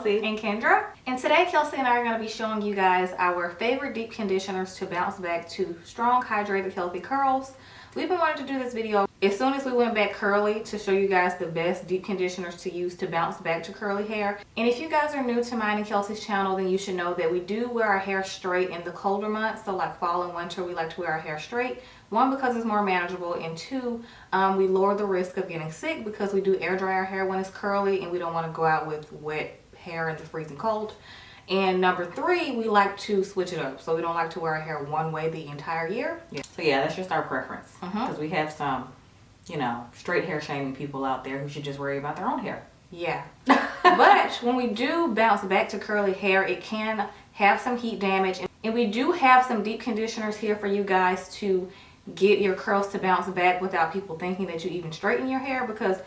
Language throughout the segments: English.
Kelsey and Kendra, and today Kelsey and I are going to be showing you guys our favorite deep conditioners to bounce back to strong, hydrated, healthy curls. We've been wanting to do this video as soon as we went back curly to show you guys the best deep conditioners to use to bounce back to curly hair. And if you guys are new to mine and Kelsey's channel, then you should know that we do wear our hair straight in the colder months. So like fall and winter, we like to wear our hair straight. One, because it's more manageable, and two, we lower the risk of getting sick because we do air dry our hair when it's curly and we don't want to go out with wet hair in the freezing cold. And number three, we like to switch it up. So we don't like to wear our hair one way the entire year. Yeah. So yeah, that's just our preference. Because we have some, you know, straight hair shaming people out there who should just worry about their own hair. Yeah. But when we do bounce back to curly hair, it can have some heat damage. And we do have some deep conditioners here for you guys to get your curls to bounce back without people thinking that you even straighten your hair. Because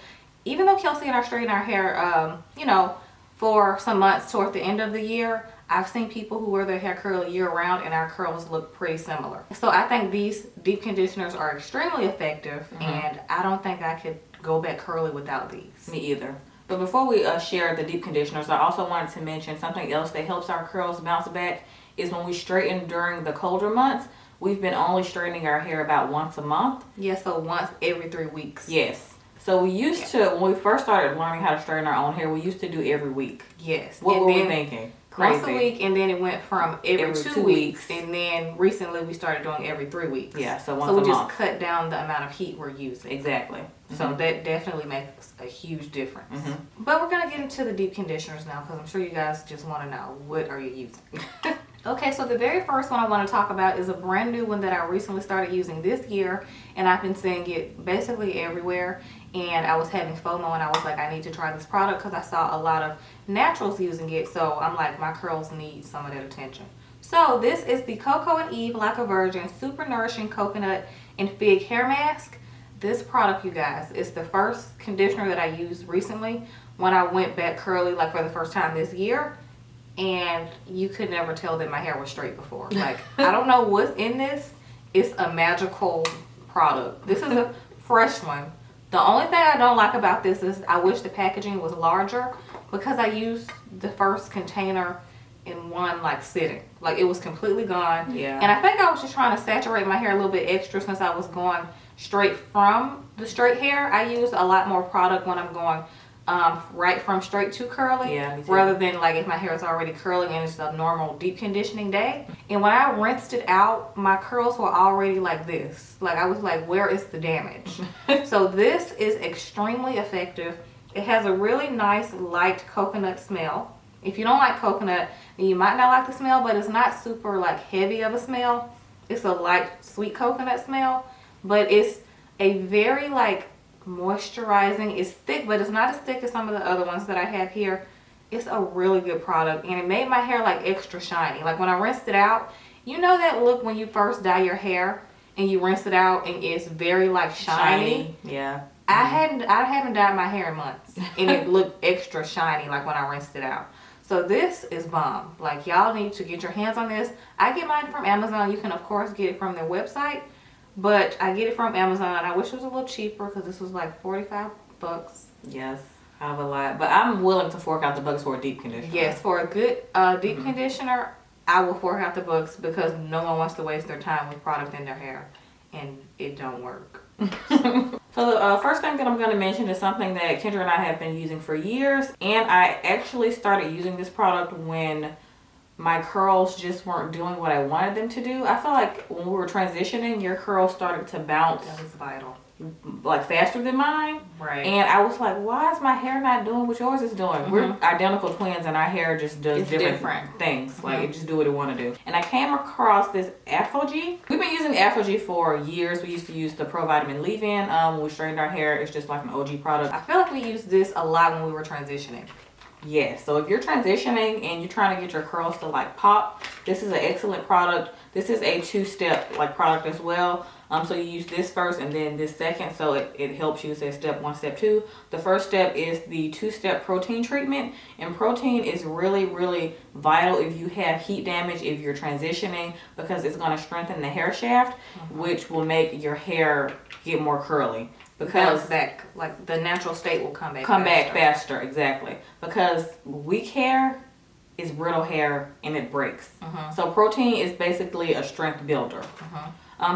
even though Kelsey and I straighten our hair, you know, for some months toward the end of the year, I've seen people who wear their hair curly year round and our curls look pretty similar. So I think these deep conditioners are extremely effective, and I don't think I could go back curly without these. Me either. But before we share the deep conditioners, I also wanted to mention something else that helps our curls bounce back is when we straighten during the colder months. We've been only straightening our hair about once a month. Yeah, so once every 3 weeks. Yes. So we used to, when we first started learning how to straighten our own hair, we used to do every week. Yes. What were we thinking? Crazy. Once a week, and then it went from every two weeks, and then recently we started doing every 3 weeks. Yeah, so once a month. So we month. just cut down the amount of heat we're using. Exactly. So that definitely makes a huge difference. But we're going to get into the deep conditioners now because I'm sure you guys just want to know, what are you using? Okay, so the very first one I want to talk about is a brand new one that I recently started using this year, and I've been seeing it basically everywhere. And I was having FOMO and I was like, I need to try this product because I saw a lot of naturals using it. So I'm like, my curls need some of that attention. So this is the Coco and Eve Like a Virgin Super Nourishing Coconut and Fig Hair Mask. This product, you guys, is the first conditioner that I used recently when I went back curly, like for the first time this year. And you could never tell that my hair was straight before. Like, I don't know what's in this. It's a magical product. This is a fresh one. The only thing I don't like about this is I wish the packaging was larger because I used the first container in one like sitting. Like, it was completely gone. Yeah. And I think I was just trying to saturate my hair a little bit extra since I was going straight from the straight hair. I use a lot more product when I'm going right from straight to curly, yeah, me too. Rather than like if my hair is already curling and it's a normal deep conditioning day. And when I rinsed it out, my curls were already like this. Like, I was like, where is the damage? So this is extremely effective. It has a really nice light coconut smell. If you don't like coconut, then you might not like the smell, but it's not super like heavy of a smell. It's a light sweet coconut smell, but it's a very like moisturizing. It's thick, but it's not as thick as some of the other ones that I have here. It's a really good product, and it made my hair like extra shiny. Like, when I rinsed it out, you know that look when you first dye your hair and you rinse it out and it's very like shiny? Yeah. I haven't dyed my hair in months and it looked extra shiny like when I rinsed it out. So this is bomb. Like, y'all need to get your hands on this. I get mine from Amazon. You can of course get it from their website, but I get it from Amazon. I wish it was a little cheaper because this was like 45 bucks. Yes, I have a lot. But I'm willing to fork out the bucks for a deep conditioner. Yes, for a good deep conditioner, I will fork out the bucks because no one wants to waste their time with product in their hair. And it don't work. So the first thing that I'm going to mention is something that Kendra and I have been using for years. And I actually started using this product when my curls just weren't doing what I wanted them to do. I feel like when we were transitioning, your curls started to bounce. That was vital. Like faster than mine. Right. And I was like, why is my hair not doing what yours is doing? We're identical twins and our hair just does different things. Like, it just do what it want to do. And I came across this ApHogee. We've been using ApHogee for years. We used to use the Pro Vitamin Leave-In when we straightened our hair. It's just like an OG product. I feel like we used this a lot when we were transitioning. Yes, so if you're transitioning and you're trying to get your curls to like pop, this is an excellent product. This is a two-step like product as well. So you use this first and then this second, so it helps you say step 1, step 2. The first step is the 2-step protein treatment, and protein is really, really vital if you have heat damage, if you're transitioning, because it's going to strengthen the hair shaft, which will make your hair get more curly. bounce back, like the natural state will come back faster. Exactly, because weak hair is brittle hair and it breaks. So protein is basically a strength builder.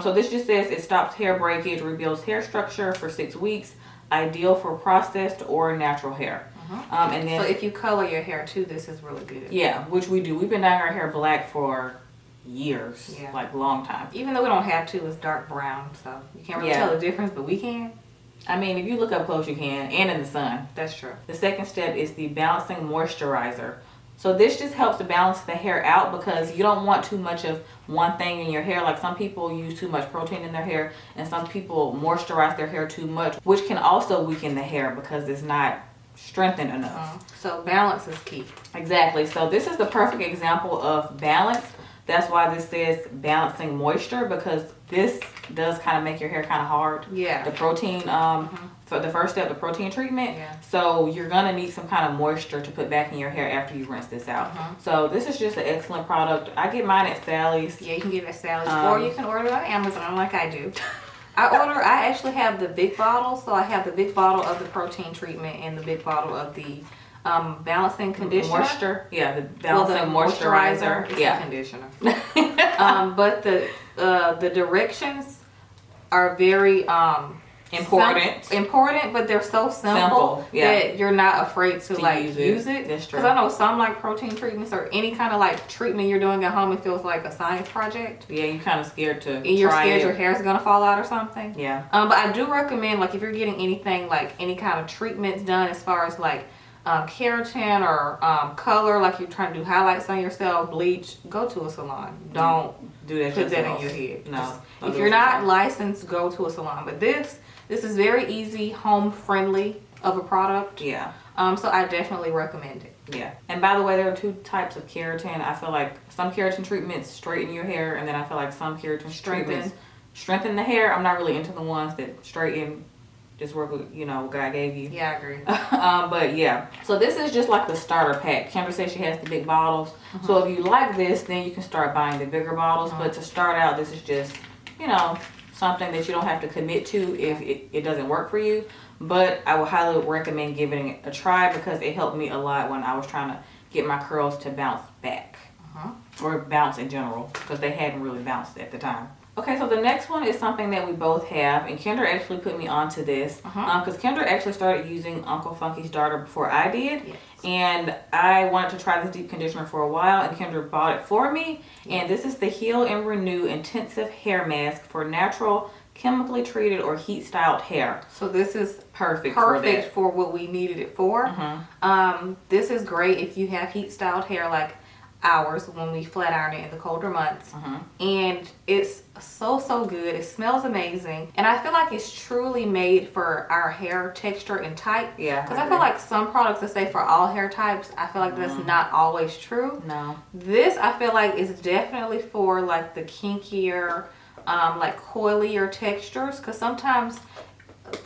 So this just says it stops hair breakage, rebuilds hair structure for 6 weeks, ideal for processed or natural hair. And then, so if you color your hair too, this is really good. Yeah, which we do. We've been dyeing our hair black for years, like long time. Even though we don't have to, it's dark brown, so you can't really tell the difference, but we can. I mean, if you look up close, you can, and in the sun. That's true. The second step is the balancing moisturizer. So this just helps to balance the hair out because you don't want too much of one thing in your hair. Like some people use too much protein in their hair, and some people moisturize their hair too much, which can also weaken the hair because it's not strengthened enough. So balance is key. Exactly. So this is the perfect example of balance. That's why this says balancing moisture, because this does kind of make your hair kind of hard. Yeah. The protein, for the first step, the protein treatment. Yeah. So you're going to need some kind of moisture to put back in your hair after you rinse this out. So this is just an excellent product. I get mine at Sally's. Yeah, you can get it at Sally's, or you can order it on Amazon like I do. I actually have the big bottle, so I have the big bottle of the protein treatment and the big bottle of the balancing conditioner. Moisture. Yeah, the balancing moisturizer. Yeah, conditioner. But the directions are very important, but they're so simple that you're not afraid to use it. That's true. Because I know some like protein treatments or any kind of like treatment you're doing at home, it feels like a science project. Yeah, you're kind of scared to. And you're scared your hair's gonna fall out or something. Yeah. But I do recommend, like, if you're getting anything like any kind of treatments done as far as like keratin or color, like you're trying to do highlights on yourself, bleach, go to a salon. Don't do that. Put that in your head. No. If you're not licensed, go to a salon. But this is very easy, home friendly of a product. Yeah. So I definitely recommend it. Yeah. And by the way, there are 2 types of keratin. I feel like some keratin treatments straighten your hair, and then I feel like some keratin treatments strengthen the hair. I'm not really into the ones that straighten. Just work with, what God gave you. Yeah, I agree. But yeah. So this is just like the starter pack. Kendra says she has the big bottles. So if you like this, then you can start buying the bigger bottles. But to start out, this is just, something that you don't have to commit to if it doesn't work for you. But I would highly recommend giving it a try because it helped me a lot when I was trying to get my curls to bounce back. Or bounce in general, because they hadn't really bounced at the time. Okay, so the next one is something that we both have, and Kendra actually put me onto this because Kendra actually started using Uncle Funky's Darter before I did, and I wanted to try this deep conditioner for a while, and Kendra bought it for me, and this is the Heal and Renew Intensive Hair Mask for natural, chemically treated, or heat styled hair. So this is perfect for what we needed it for. This is great if you have heat styled hair like ours when we flat iron it in the colder months. And it's so good. It smells amazing, and I feel like it's truly made for our hair texture and type. Yeah, because I feel like some products that say for all hair types, I feel like that's not always true. No, this I feel like is definitely for like the kinkier, like coilier textures, because sometimes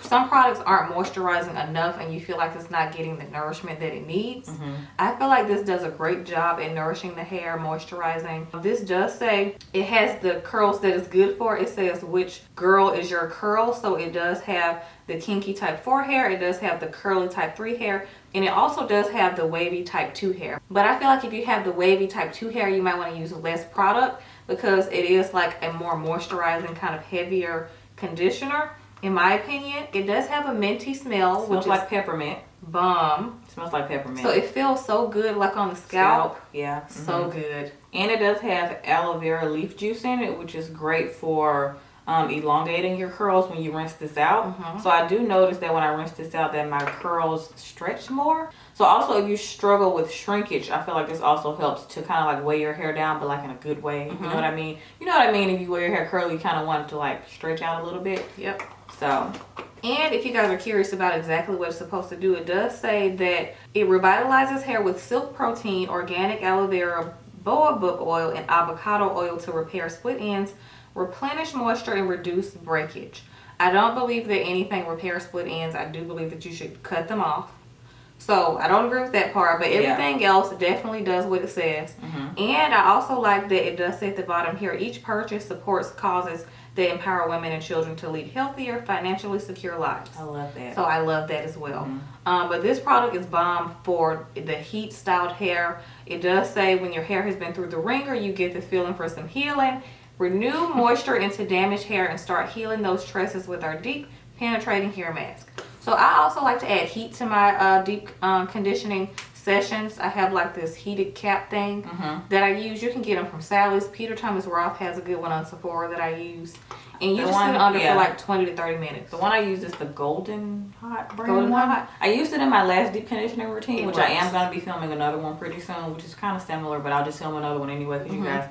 some products aren't moisturizing enough and you feel like it's not getting the nourishment that it needs. I feel like this does a great job in nourishing the hair, moisturizing. This does say it has the curls that it's good for. It says which girl is your curl, so it does have the kinky type 4 hair, it does have the curly type 3 hair, and it also does have the wavy type 2 hair. But I feel like if you have the wavy type 2 hair, you might want to use less product because it is like a more moisturizing kind of heavier conditioner. In my opinion, it does have a minty smell, which is like peppermint. Bomb. It smells like peppermint. So it feels so good, like on the scalp. Yeah. So good. And it does have aloe vera leaf juice in it, which is great for elongating your curls when you rinse this out. So I do notice that when I rinse this out that my curls stretch more. So also if you struggle with shrinkage, I feel like this also helps to kind of like weigh your hair down, but like in a good way. You know what I mean? You know what I mean? If you wear your hair curly, you kind of want it to like stretch out a little bit. Yep. So, and if you guys are curious about exactly what it's supposed to do, it does say that it revitalizes hair with silk protein, organic aloe vera, baobab oil, and avocado oil to repair split ends, replenish moisture, and reduce breakage. I don't believe that anything repairs split ends. I do believe that you should cut them off. So I don't agree with that part, but everything else definitely does what it says. And I also like that it does say at the bottom here, each purchase supports causes that empower women and children to lead healthier, financially secure lives. I love that. So I love that as well. But this product is bomb for the heat styled hair. It does say when your hair has been through the ringer, you get the feeling for some healing. Renew moisture into damaged hair and start healing those tresses with our deep penetrating hair mask. So I also like to add heat to my deep conditioning sessions. I have like this heated cap thing that I use. You can get them from Sally's. Peter Thomas Roth has a good one on Sephora that I use. And you just sit under for like 20 to 30 minutes. The one I use is the Golden Hot brand. Golden Hot? I used it in my last deep conditioning routine, which I am going to be filming another one pretty soon, which is kind of similar, but I'll just film another one anyway because you guys,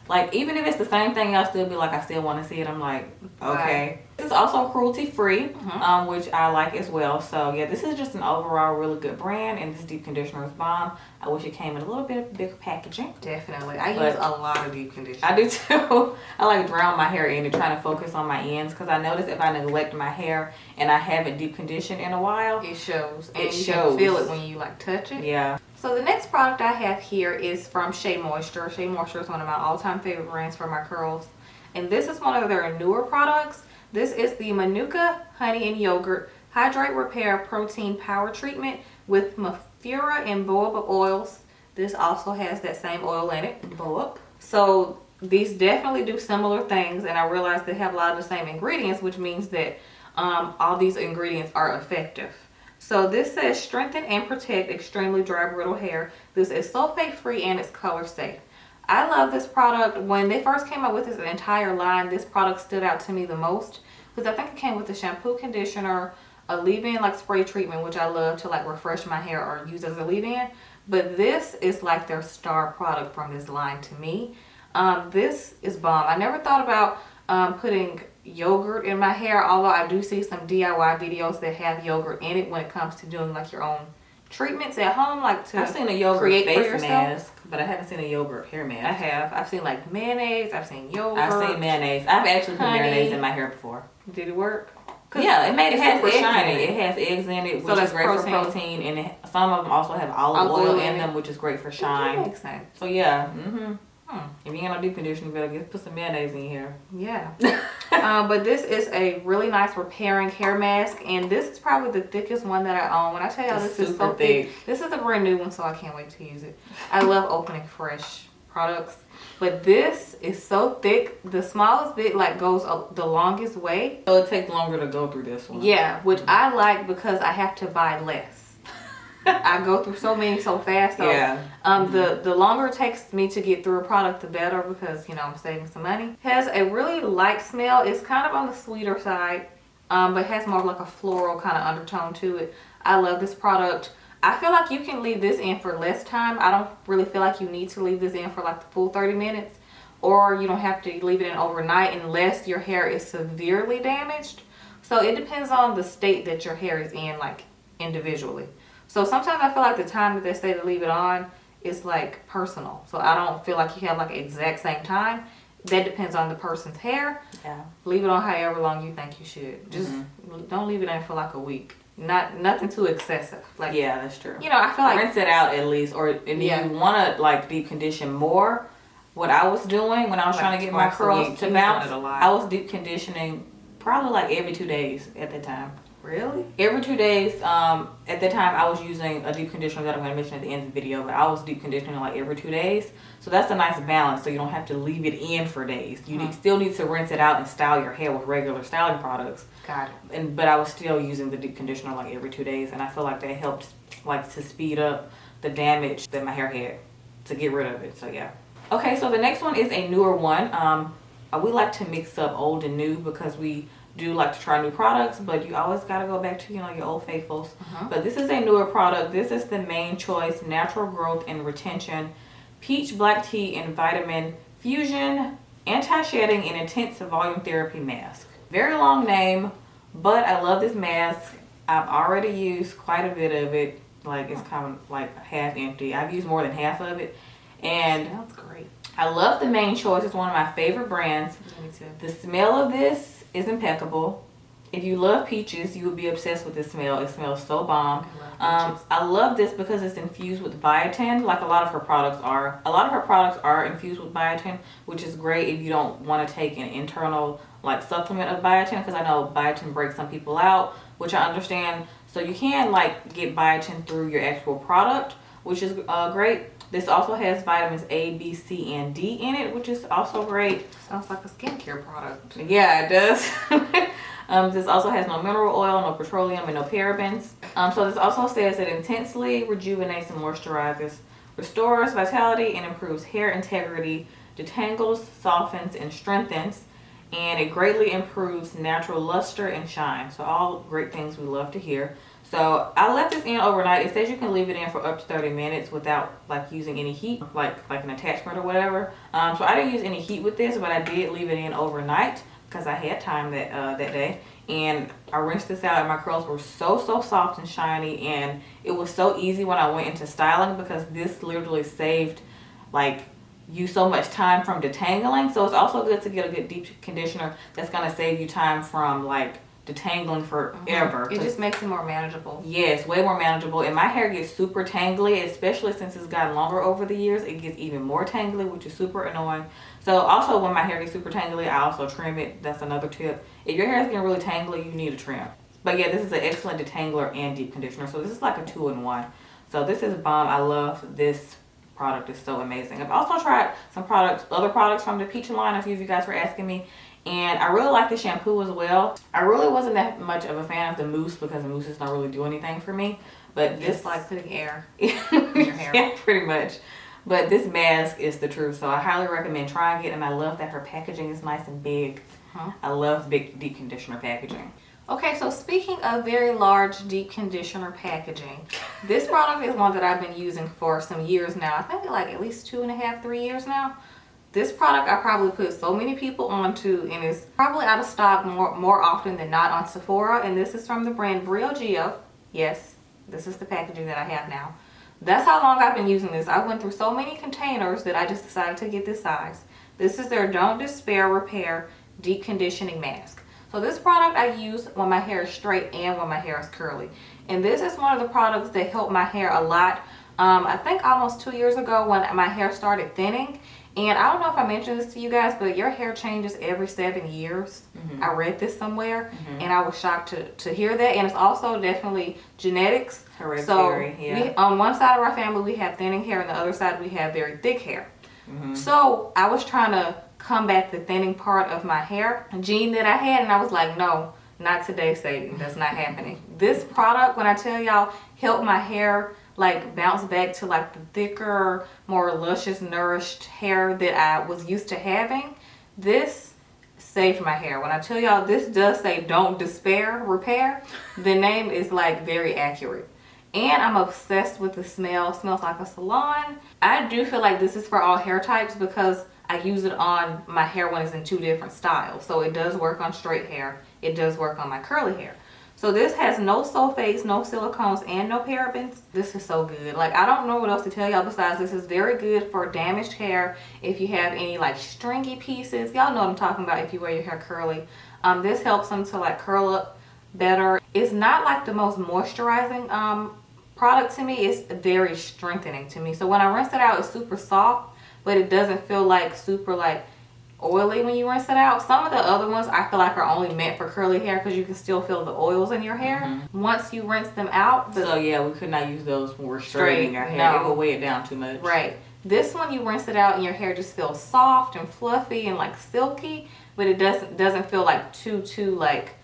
like, even if it's the same thing, I'll still be like, I still want to see it. I'm like, okay. This is also cruelty free, which I like as well. So yeah, this is just an overall really good brand, and this deep conditioner is bomb. I wish it came in a little bit bigger packaging. Definitely. I use a lot of deep conditioner. I do too. I like drown my hair in and trying to focus on my ends because I notice if I neglect my hair and I haven't deep conditioned in a while, it shows. And it you shows. can feel it when you like touch it. Yeah. So the next product I have here is from Shea Moisture. Shea Moisture is one of my all-time favorite brands for my curls. And this is one of their newer products. This is the Manuka Honey and Yogurt Hydrate Repair Protein Power Treatment with Mafura and boaba oils. This also has that same oil in it, boab. So these definitely do similar things, and I realize they have a lot of the same ingredients, which means that all these ingredients are effective. So this says strengthen and protect extremely dry, brittle hair. This is sulfate free and it's color safe. I love this product. When they first came out with this entire line, this product stood out to me the most because I think it came with the shampoo, conditioner, a leave-in like spray treatment, which I love to like refresh my hair or use as a leave-in. But this is like their star product from this line to me. This is bomb. I never thought about putting yogurt in my hair, although I do see some DIY videos that have yogurt in it when it comes to doing like your own treatments at home, like to I've seen a yogurt create face for yourself. Mask, but I haven't seen a yogurt hair mask. I have. I've seen like mayonnaise. I've seen yogurt. I've seen mayonnaise. I've actually put honey. mayonnaise in my hair before. Did it work? Yeah, it has super eggs shiny. in it. It has eggs in it, which So is that's great for protein, and some of them also have olive oil in them, which is great for shine. That makes sense. So yeah, if you ain't no deep conditioner, you better put some mayonnaise in your hair. Yeah. But this is a really nice repairing hair mask, and this is probably the thickest one that I own. When I tell y'all this is so thick, this is a brand new one, so I can't wait to use it. I love opening fresh products, but this is so thick. The smallest bit like goes the longest way. So it takes longer to go through this one. Yeah, which I like because I have to buy less. I go through so many so fast. So, the longer it takes me to get through a product, the better, because you know I'm saving some money. It has a really light smell. It's kind of on the sweeter side, but has more of like a floral kind of undertone to it. I love this product. I feel like you can leave this in for less time. I don't really feel like you need to leave this in for like the full 30 minutes, or you don't have to leave it in overnight unless your hair is severely damaged. So it depends on the state that your hair is in, like individually. So sometimes I feel like the time that they say to leave it on is like personal. So I don't feel like you have like exact same time. That depends on the person's hair. Yeah. Leave it on however long you think you should. Just don't leave it in for like a week. Nothing too excessive. Like, yeah, that's true. You know, I feel like rinse it out at least, or if you want to like deep condition more. What I was doing when I was trying to get my curls to bounce, I was deep conditioning probably like every 2 days at the time. Really? Every 2 days. At the time, I was using a deep conditioner that I'm going to mention at the end of the video, but I was deep conditioning like every 2 days. So that's a nice balance, so you don't have to leave it in for days. You still need to rinse it out and style your hair with regular styling products. Got it. But I was still using the deep conditioner like every 2 days, and I feel like that helped like to speed up the damage that my hair had, to get rid of it. So yeah. Okay, so the next one is a newer one. We like to mix up old and new because we do like to try new products, but you always got to go back to, you know, your old faithfuls. But this is a newer product. This is the Main Choice Natural Growth and Retention Peach Black Tea and Vitamin Fusion Anti-Shedding and Intense Volume Therapy Mask. Very long name, but I love this mask. I've already used quite a bit of it. Like, it's kind of like half empty. I've used more than half of it, and Smells great. I love the Main Choice. It's one of my favorite brands. Me too. The smell of this is impeccable. If you love peaches, you would be obsessed with this smell. It smells so bomb. I I love this because it's infused with biotin, like a lot of her products are. A lot of her products are infused with biotin, which is great if you don't want to take an internal like supplement of biotin, because I know biotin breaks some people out, which I understand. So you can like get biotin through your actual product, which is great. This also has vitamins A, B, C, and D in it, which is also great. Sounds like a skincare product. Yeah, it does. This also has no mineral oil, no petroleum, and no parabens. So this also says it intensely rejuvenates and moisturizes, restores vitality, and improves hair integrity, detangles, softens, and strengthens, and it greatly improves natural luster and shine. So all great things we love to hear. So I left this in overnight. It says you can leave it in for up to 30 minutes without like using any heat, like an attachment or whatever. So I didn't use any heat with this, but I did leave it in overnight because I had time that day. And I rinsed this out and my curls were so soft and shiny, and it was so easy when I went into styling because this literally saved like you so much time from detangling. So it's also good to get a good deep conditioner that's going to save you time from like detangling forever. It just makes it more manageable. Yes, way more manageable. And my hair gets super tangly, especially since it's gotten longer over the years. It gets even more tangly, which is super annoying. So also when my hair gets super tangly, I also trim it. That's another tip. If your hair is getting really tangly, you need a trim. But yeah, this is an excellent detangler and deep conditioner. So this is like a 2-in-1. So this is bomb. I love this product. It's so amazing. I've also tried some other products from the Peach line. A few of you guys were asking me. And I really like the shampoo as well. I really wasn't that much of a fan of the mousse because the mousses don't really do anything for me. But this is like putting air in your hair. Yeah, pretty much. But this mask is the truth. So I highly recommend trying it. And I love that her packaging is nice and big. I love big deep conditioner packaging. Okay, so speaking of very large deep conditioner packaging, this product is one that I've been using for some years now. I think like at least 2.5, 3 years now. This product I probably put so many people onto, and it's probably out of stock more often than not on Sephora. And this is from the brand Briogeo. Yes, this is the packaging that I have now. That's how long I've been using this. I went through so many containers that I just decided to get this size. This is their Don't Despair Repair Deep Conditioning Mask. So this product I use when my hair is straight and when my hair is curly. And this is one of the products that helped my hair a lot. I think almost 2 years ago when my hair started thinning. And I don't know if I mentioned this to you guys, but your hair changes every 7 years. I read this somewhere, and I was shocked to hear that. And it's also definitely genetics. Hereditary, yeah. On one side of our family, we have thinning hair, and the other side, we have very thick hair. So I was trying to combat the thinning part of my hair gene that I had, and I was like, no, not today, Satan. That's not happening. This product, when I tell y'all, helped my hair like bounce back to like the thicker, more luscious, nourished hair that I was used to having. This saved my hair. When I tell y'all this does say Don't Despair Repair, the name is like very accurate. And I'm obsessed with the smell. It smells like a salon. I do feel like this is for all hair types because I use it on my hair when it's in 2 different styles. So it does work on straight hair. It does work on my curly hair. So this has no sulfates, no silicones, and no parabens. This is so good. Like, I don't know what else to tell y'all besides this is very good for damaged hair. If you have any like stringy pieces, y'all know what I'm talking about if you wear your hair curly. This helps them to like curl up better. It's not like the most moisturizing product to me. It's very strengthening to me. So when I rinse it out, it's super soft, but it doesn't feel like super like oily when you rinse it out. Some of the other ones I feel like are only meant for curly hair because you can still feel the oils in your hair once you rinse them out. So yeah, we could not use those when we're straightening our hair. It will weigh it down too much. Right. This one, you rinse it out and your hair just feels soft and fluffy and like silky, but it doesn't feel like too like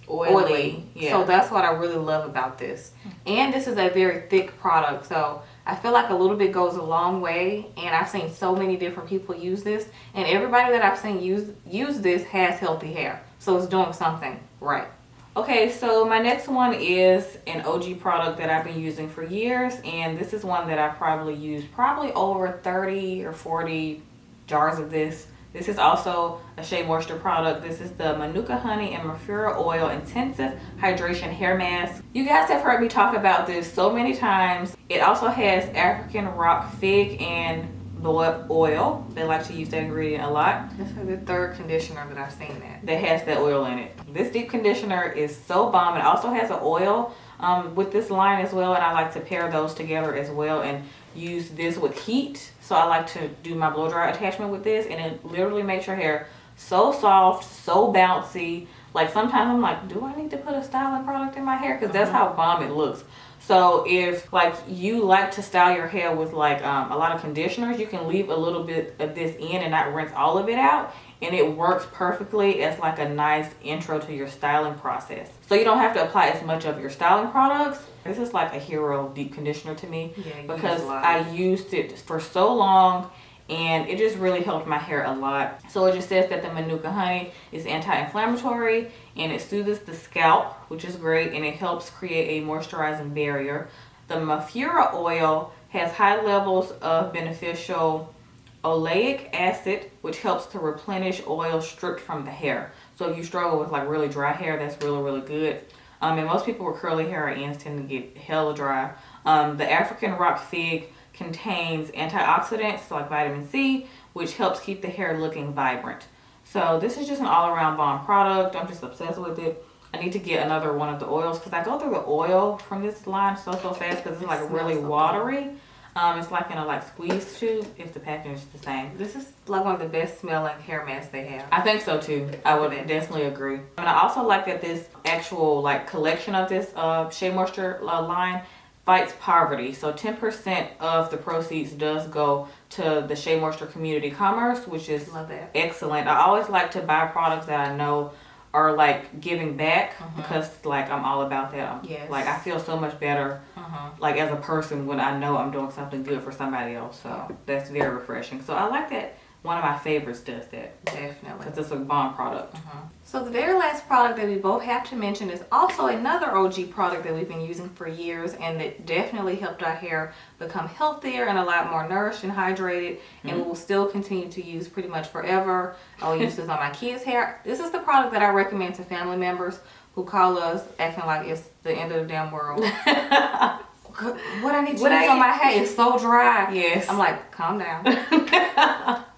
oily. Yeah. So that's what I really love about this. And this is a very thick product, so I feel like a little bit goes a long way, and I've seen so many different people use this, and everybody that I've seen use this has healthy hair, so it's doing something right. Okay, so my next one is an OG product that I've been using for years, and this is one that I probably used over 30 or 40 jars of this. This is also a Shea Moisture product. This is the Manuka Honey and Mafura Oil Intensive Hydration Hair Mask. You guys have heard me talk about this so many times. It also has African Rock Fig and oil. They like to use that ingredient a lot. This is the third conditioner that I've seen that has that oil in it. This deep conditioner is so bomb. It also has an oil with this line as well, and I like to pair those together as well and use this with heat. So I like to do my blow dry attachment with this, and it literally makes your hair so soft, so bouncy. Like sometimes I'm like, do I need to put a styling product in my hair? Because that's how bomb it looks. So if like you like to style your hair with like a lot of conditioners, you can leave a little bit of this in and not rinse all of it out, and it works perfectly as like a nice intro to your styling process. So you don't have to apply as much of your styling products. This is like a hero deep conditioner to me, because I used it for so long and it just really helped my hair a lot. So it just says that the Manuka honey is anti-inflammatory and it soothes the scalp, which is great, and it helps create a moisturizing barrier. The Mafura oil has high levels of beneficial oleic acid, which helps to replenish oil stripped from the hair. So if you struggle with like really dry hair, that's really good. And most people with curly hair or ends tend to get hella dry. The African rock fig contains antioxidants like vitamin C, which helps keep the hair looking vibrant. So this is just an all-around bomb product. I'm just obsessed with it. I need to get another one of the oils because I go through the oil from this line so fast because it's like really watery. It's like in a like squeeze tube if the packaging is the same. This is like one of the best smelling hair masks they have. I think so too. I would definitely agree. And I also like that this actual like collection of this Shea Moisture line fights poverty. So 10% of the proceeds does go to the Shea Moisture community commerce, which is excellent. I always like to buy products that I know are like giving back because like I'm all about that. Like I feel so much better like as a person when I know I'm doing something good for somebody else. So that's very refreshing. So I like that one of my favorites does that. Definitely. Because it's a bomb product. So the very last product that we both have to mention is also another OG product that we've been using for years, and that definitely helped our hair become healthier and a lot more nourished and hydrated, and we will still continue to use pretty much forever. I will use this on my kids' hair. This is the product that I recommend to family members who call us acting like it's the end of the damn world. What I need to use on my hair is so dry. Yes. I'm like, calm down.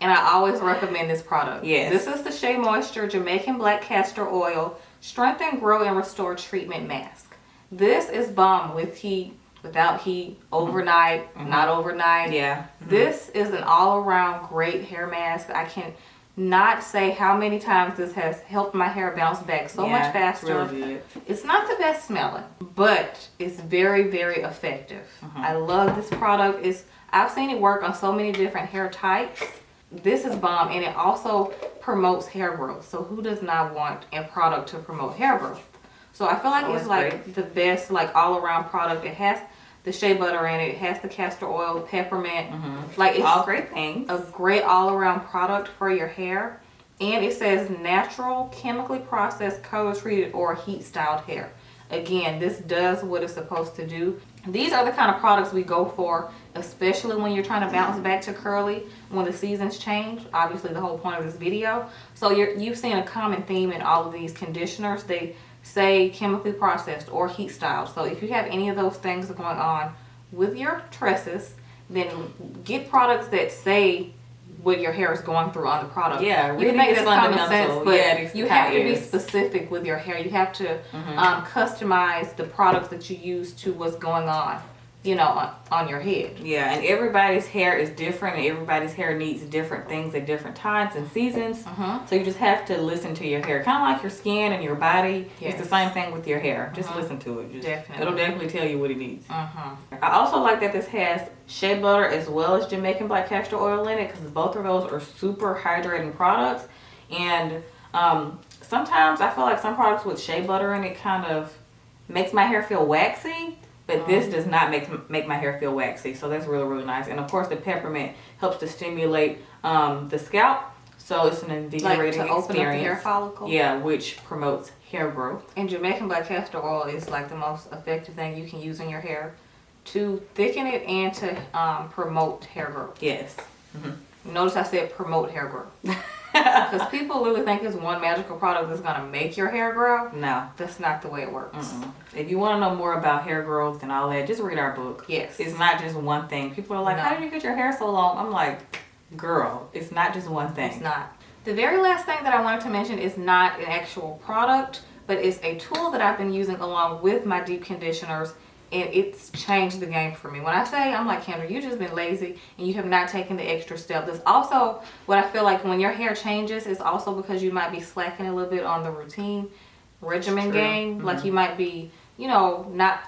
And I always recommend this product. Yes. This is the Shea Moisture Jamaican Black Castor Oil Strengthen, Grow, and Restore Treatment Mask. This is bomb with heat, without heat, overnight, not overnight. Yeah. This is an all-around great hair mask. I can not say how many times this has helped my hair bounce back so much faster. Really good. It's not the best smelling, but it's very effective. I love this product. I've seen it work on so many different hair types. This is bomb, and it also promotes hair growth. So who does not want a product to promote hair growth? So I feel like it's like the best like all-around product. It has the shea butter in it. It has the castor oil, peppermint. Like it's all great things. A great all-around product for your hair. And it says natural, chemically processed, color treated, or heat styled hair. Again, this does what it's supposed to do. These are the kind of products we go for, especially when you're trying to bounce back to curly when the seasons change. Obviously the whole point of this video. So you've seen a common theme in all of these conditioners. They say chemically processed or heat styled. So if you have any of those things going on with your tresses, then get products that say what your hair is going through on the product. Yeah, you can make this common sense, but yeah, you have to be specific with your hair. You have to customize the products that you use to what's going on, you know, on your head. Yeah, and everybody's hair is different, and everybody's hair needs different things at different times and seasons. So you just have to listen to your hair, kind of like your skin and your body. It's the same thing with your hair. Just listen to it. It'll definitely tell you what it needs. I also like that this has shea butter as well as Jamaican black castor oil in it, because both of those are super hydrating products. And sometimes I feel like some products with shea butter in it kind of makes my hair feel waxy. But this does not make my hair feel waxy. So that's really nice. And of course the peppermint helps to stimulate the scalp. So it's an invigorating open up the experience. hair follicle. Yeah, which promotes hair growth. And Jamaican black castor oil is like the most effective thing you can use in your hair to thicken it and to promote hair growth. Yes. Notice I said promote hair growth. Because people literally think it's one magical product that's gonna make your hair grow. No. That's not the way it works. If you want to know more about hair growth and all that, just read our book. Yes. It's not just one thing. People are like, No. how did you get your hair so long? I'm like, girl, it's not just one thing. It's not. The very last thing that I wanted to mention is not an actual product, but it's a tool that I've been using along with my deep conditioners, and it's changed the game for me. When I say, I'm like, Kendra, you've just been lazy and you have not taken the extra step. There's also what I feel like when your hair changes, it's also because you might be slacking a little bit on the routine regimen game. Like you might be, you know, not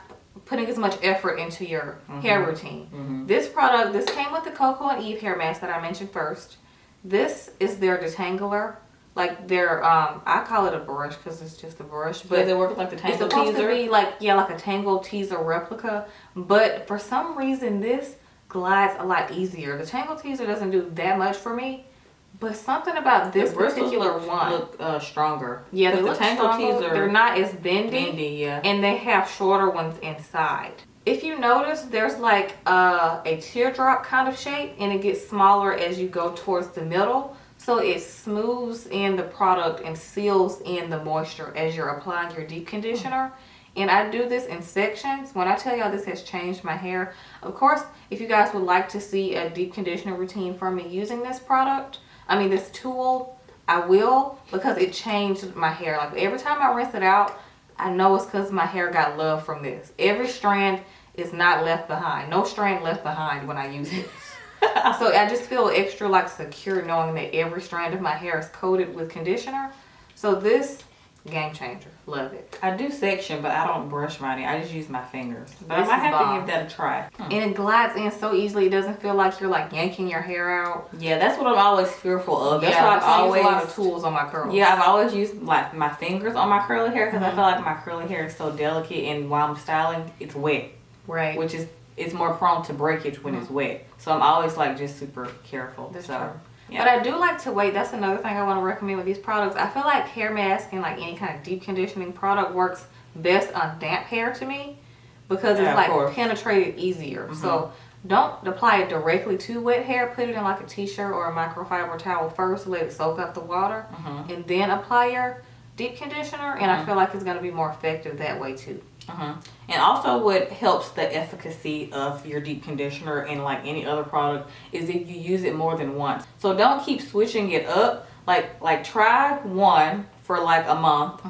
putting as much effort into your hair routine. This product, this came with the Coco and Eve hair mask that I mentioned first. This is their detangler. Like their, I call it a brush because it's just a brush. But does it work like the Tangle it's supposed Teaser? to be like, yeah, like a Tangle Teaser replica. But for some reason, this glides a lot easier. The Tangle Teaser doesn't do that much for me. But something about this particular one. Look stronger. Yeah, they the look Tangle stronger. Teaser, They're not as bendy. yeah. And they have shorter ones inside. If you notice, there's like a teardrop kind of shape, and it gets smaller as you go towards the middle. So it smooths in the product and seals in the moisture as you're applying your deep conditioner. And I do this in sections. When I tell y'all this has changed my hair, of course, if you guys would like to see a deep conditioner routine from me using this product, this tool, I will, because it changed my hair. Like every time I rinse it out, I know it's because my hair got love from this. Every strand is not left behind. No strand left behind when I use it. So I just feel extra like secure knowing that every strand of my hair is coated with conditioner. So this, game changer. Love it. I do section, but I don't brush mine. I just use my fingers. But This I might is have bomb. to give that a try. And it glides in so easily. It doesn't feel like you're like yanking your hair out. Yeah, that's what I'm always fearful of. That's Yeah, why I've I always use a lot of tools on my curls. Yeah, I've always used like my fingers on my curly hair because I feel like my curly hair is so delicate, and while I'm styling, it's wet. Right. Which is, it's more prone to breakage when it's wet. So I'm always like just super careful. That's so, true. yeah. But I do like to wait. That's another thing I want to recommend with these products. I feel like hair mask and like any kind of deep conditioning product works best on damp hair to me because it's like penetrated easier. So don't apply it directly to wet hair. Put it in like a t-shirt or a microfiber towel first. Let it soak up the water and then apply your deep conditioner. And I feel like it's going to be more effective that way too. And also what helps the efficacy of your deep conditioner and like any other product is if you use it more than once. So don't keep switching it up. Like try one for like a month.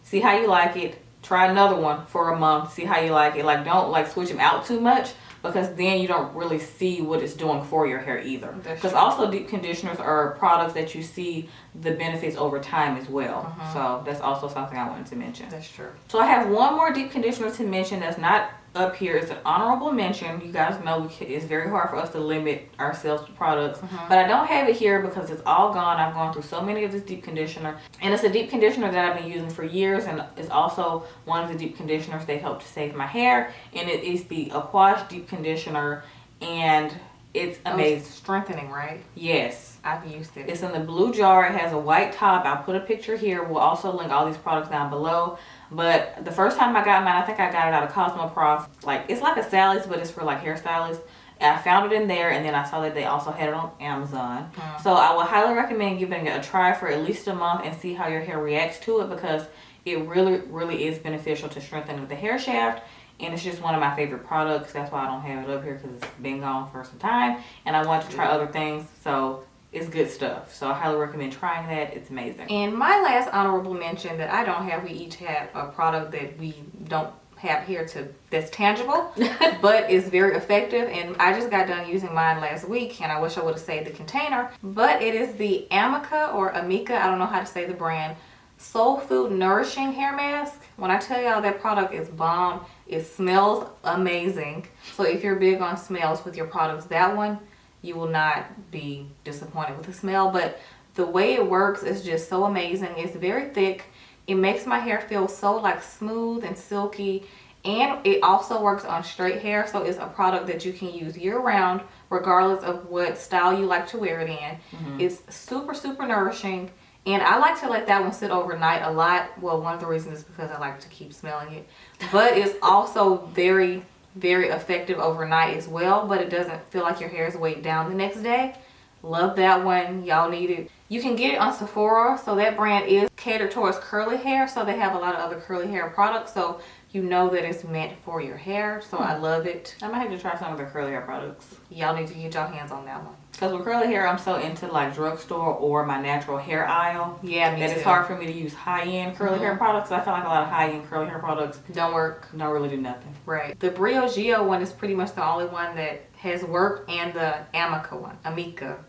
See how you like it. Try another one for a month. See how you like it. Like don't like switch them out too much, because then you don't really see what it's doing for your hair either. Because also deep conditioners are products that you see the benefits over time as well. So that's also something I wanted to mention. That's true. So I have one more deep conditioner to mention that's not up here. It's an honorable mention. You guys know it's very hard for us to limit ourselves to products. But I don't have it here because it's all gone. I've gone through so many of this deep conditioner. And it's a deep conditioner that I've been using for years. And it's also one of the deep conditioners that help to save my hair. And it is the AQUAGE deep conditioner. And it's amazing. It's strengthening, right? Yes. I've used it. It's in the blue jar. It has a white top. I'll put a picture here. We'll also link all these products down below. But the first time I got mine, I think I got it out of Cosmoprof. Like, it's like a Sally's, but it's for like hairstylists. And I found it in there, and then I saw that they also had it on Amazon. So I would highly recommend giving it a try for at least a month and see how your hair reacts to it, because it really, really is beneficial to strengthening the hair shaft. And it's just one of my favorite products. That's why I don't have it up here, because it's been gone for some time. And I want to try other things. So it's good stuff. So I highly recommend trying that. It's amazing. And my last honorable mention that I don't have, we each have a product that we don't have here that's tangible, but is very effective. And I just got done using mine last week, and I wish I would have saved the container. But it is the Amika or Amika, I don't know how to say the brand, Soulfood Nourishing hair mask. When I tell y'all that product is bomb, it smells amazing. So if you're big on smells with your products, that one, you will not be disappointed with the smell. But the way it works is just so amazing. It's very thick. It makes my hair feel so like smooth and silky. And it also works on straight hair. So it's a product that you can use year round, regardless of what style you like to wear it in. It's super, super nourishing. And I like to let that one sit overnight a lot. Well, one of the reasons is because I like to keep smelling it. But it's also very, very effective overnight as well. But it doesn't feel like your hair is weighed down the next day. Love that one. Y'all need it. You can get it on Sephora. So that brand is catered towards curly hair. So they have a lot of other curly hair products. So you know that it's meant for your hair. So I love it. I might have to try some of the curly hair products. Y'all need to get your hands on that one. Because with curly hair, I'm so into like drugstore or my natural hair aisle. Yeah, me that too. it's hard for me to use high-end curly hair products. I feel like a lot of high-end curly hair products don't work. Don't really do nothing. Right. The Briogeo one is pretty much the only one that has worked, and the Amika.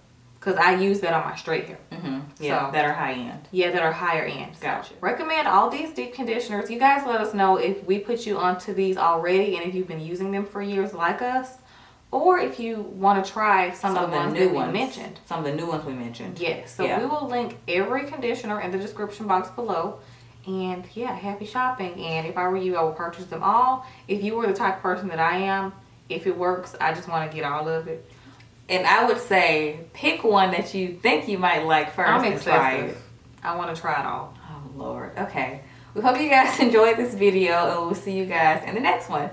Because I use that on my straight hair. Yeah, so, that are high-end. Yeah, that are higher end. Gotcha. So, recommend all these deep conditioners. You guys let us know if we put you onto these already and if you've been using them for years like us. Or if you want to try some of the ones that we mentioned. Some of the new ones we mentioned. Yes. So we will link every conditioner in the description box below. And yeah, happy shopping. And if I were you, I would purchase them all. If you were the type of person that I am, if it works, I just want to get all of it. And I would say pick one that you think you might like first. I'm and excited. try it. I want to try it all. Oh Lord. Okay. We hope you guys enjoyed this video, and we'll see you guys in the next one.